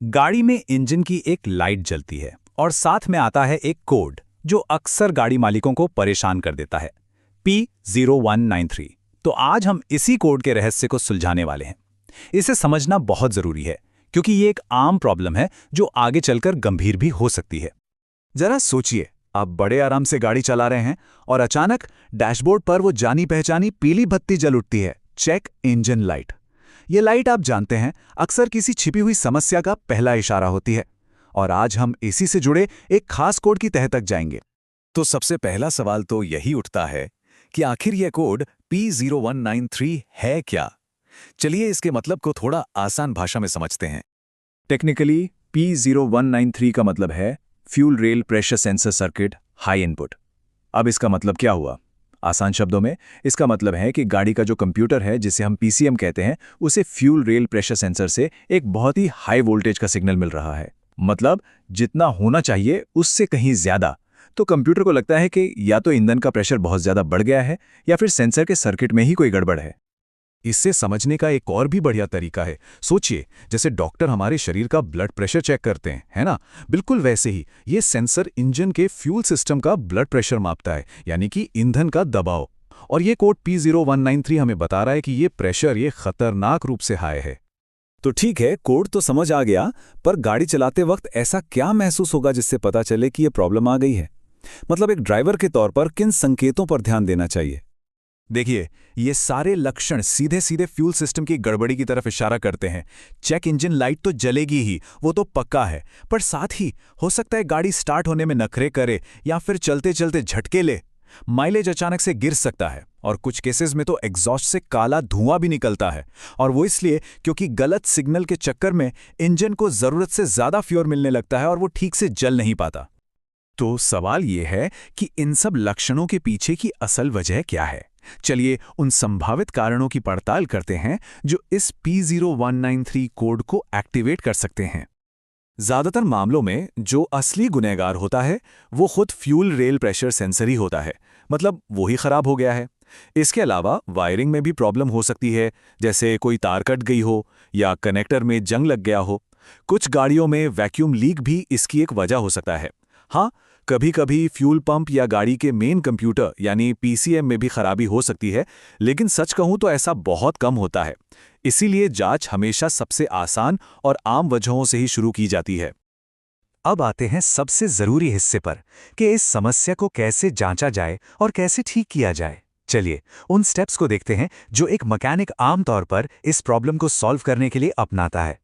गाड़ी में इंजन की एक लाइट जलती है और साथ में आता है एक कोड जो अक्सर गाड़ी मालिकों को परेशान कर देता है P0193। तो आज हम इसी कोड के रहस्य को सुलझाने वाले हैं। इसे समझना बहुत जरूरी है क्योंकि ये एक आम प्रॉब्लम है जो आगे चलकर गंभीर भी हो सकती है। जरा सोचिए, आप बड़े आराम से गाड़ी चला रहे हैं और अचानक डैशबोर्ड पर वो जानी पहचानी पीली बत्ती जल उठती है, चेक इंजन लाइट। ये लाइट आप जानते हैं अक्सर किसी छिपी हुई समस्या का पहला इशारा होती है। और आज हम इसी से जुड़े एक खास कोड की तह तक जाएंगे। तो सबसे पहला सवाल तो यही उठता है कि आखिर यह कोड P0193 है क्या। चलिए इसके मतलब को थोड़ा आसान भाषा में समझते हैं। टेक्निकली P0193 का मतलब है fuel rail pressure sensor circuit high input. अब इसका मतलब क्या हुआ? आसान शब्दों में इसका मतलब है कि गाड़ी का जो कंप्यूटर है, जिसे हम PCM कहते हैं, उसे फ्यूल रेल प्रेशर सेंसर से एक बहुत ही हाई वोल्टेज का सिग्नल मिल रहा है। मतलब जितना होना चाहिए उससे कहीं ज्यादा। तो कंप्यूटर को लगता है कि या तो ईंधन का प्रेशर बहुत ज्यादा बढ़ गया है या फिर सेंसर के सर्किट में ही कोई गड़बड़ है। इससे समझने का एक और भी बढ़िया तरीका है। सोचिए, जैसे डॉक्टर हमारे शरीर का ब्लड प्रेशर चेक करते हैं, है ना? बिल्कुल वैसे ही ये सेंसर इंजन के फ्यूल सिस्टम का ब्लड प्रेशर मापता है, यानी कि ईंधन का दबाव। और ये कोड P0193 हमें बता रहा है कि ये प्रेशर ये खतरनाक रूप से हाई है। तो ठीक है, कोड तो समझ आ गया, पर गाड़ी चलाते वक्त ऐसा क्या महसूस होगा जिससे पता चले कि ये प्रॉब्लम आ गई है? मतलब एक ड्राइवर के तौर पर किन संकेतों पर ध्यान देना चाहिए? देखिए, ये सारे लक्षण सीधे सीधे फ्यूल सिस्टम की गड़बड़ी की तरफ इशारा करते हैं। चेक इंजन लाइट तो जलेगी ही, वो तो पक्का है, पर साथ ही हो सकता है गाड़ी स्टार्ट होने में नखरे करे या फिर चलते चलते झटके ले। माइलेज अचानक से गिर सकता है और कुछ केसेस में तो एग्जॉस्ट से काला धुआं भी निकलता है। और वो इसलिए क्योंकि गलत सिग्नल के चक्कर में इंजन को जरूरत से ज्यादा फ्यूल मिलने लगता है और वो ठीक से जल नहीं पाता। तो सवाल ये है कि इन सब लक्षणों के पीछे की असल वजह क्या है। चलिए उन संभावित कारणों की पड़ताल करते हैं जो इस P0193 कोड को एक्टिवेट कर सकते हैं। ज्यादातर मामलों में जो असली गुनहगार होता है वो खुद फ्यूल रेल प्रेशर सेंसर ही होता है, मतलब वो ही खराब हो गया है। इसके अलावा वायरिंग में भी प्रॉब्लम हो सकती है, जैसे कोई तार कट गई हो या कनेक्टर में जंग लग गया हो। कुछ गाड़ियों में वैक्यूम लीक भी इसकी एक वजह हो सकता है। हाँ, कभी कभी फ्यूल पंप या गाड़ी के मेन कंप्यूटर यानी PCM में भी खराबी हो सकती है, लेकिन सच कहूं तो ऐसा बहुत कम होता है। इसीलिए जांच हमेशा सबसे आसान और आम वजहों से ही शुरू की जाती है। अब आते हैं सबसे जरूरी हिस्से पर कि इस समस्या को कैसे जांचा जाए और कैसे ठीक किया जाए। चलिए उन स्टेप्स को देखते हैं जो एक मैकेनिक आमतौर पर इस प्रॉब्लम को सॉल्व करने के लिए अपनाता है।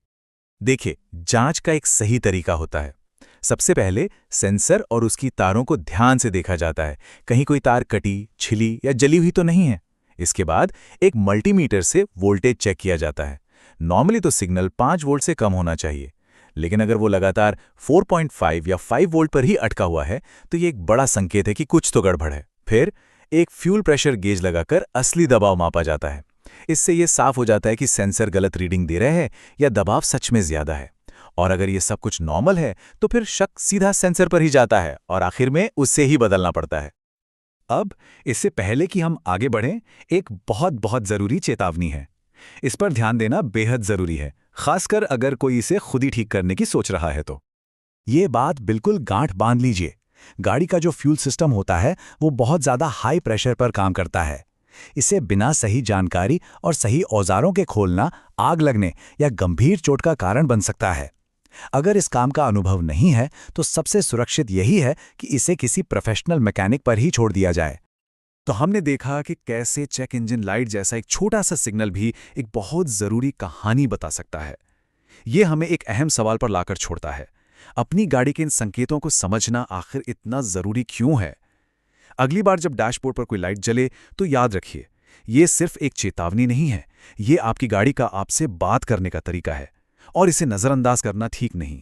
देखिए, जांच का एक सही तरीका होता है। सबसे पहले सेंसर और उसकी तारों को ध्यान से देखा जाता है, कहीं कोई तार कटी, छिली या जली हुई तो नहीं है। इसके बाद एक मल्टीमीटर से वोल्टेज चेक किया जाता है। नॉर्मली तो सिग्नल 5 वोल्ट से कम होना चाहिए, लेकिन अगर वो लगातार 4.5 या 5 वोल्ट पर ही अटका हुआ है तो ये एक बड़ा संकेत है कि कुछ तो गड़बड़ है। फिर एक फ्यूल प्रेशर गेज लगाकर असली दबाव मापा जाता है। इससे ये साफ हो जाता है कि सेंसर गलत रीडिंग दे रहे हैं या दबाव सच में ज्यादा है। और अगर ये सब कुछ नॉर्मल है तो फिर शक सीधा सेंसर पर ही जाता है और आखिर में उससे ही बदलना पड़ता है। अब इससे पहले कि हम आगे बढ़ें, एक बहुत जरूरी चेतावनी है। इस पर ध्यान देना बेहद जरूरी है, खासकर अगर कोई इसे खुद ही ठीक करने की सोच रहा है तो। ये बात बिल्कुल गांठ बांध लीजिए। गाड़ी का जो फ्यूल सिस्टम होता है वो बहुत ज्यादा हाई प्रेशर पर काम करता है। इसे बिना सही जानकारी और सही औजारों के खोलना आग लगने या गंभीर चोट का कारण बन सकता है। अगर इस काम का अनुभव नहीं है तो सबसे सुरक्षित यही है कि इसे किसी प्रोफेशनल मैकेनिक पर ही छोड़ दिया जाए। तो हमने देखा कि कैसे चेक इंजन लाइट जैसा एक छोटा सा सिग्नल भी एक बहुत जरूरी कहानी बता सकता है। ये हमें एक अहम सवाल पर लाकर छोड़ता है, अपनी गाड़ी के इन संकेतों को समझना आखिर इतना जरूरी क्यों है। अगली बार जब डैशबोर्ड पर कोई लाइट जले तो याद रखिए, ये सिर्फ एक चेतावनी नहीं है, ये आपकी गाड़ी का आपसे बात करने का तरीका है और इसे नजरअंदाज करना ठीक नहीं।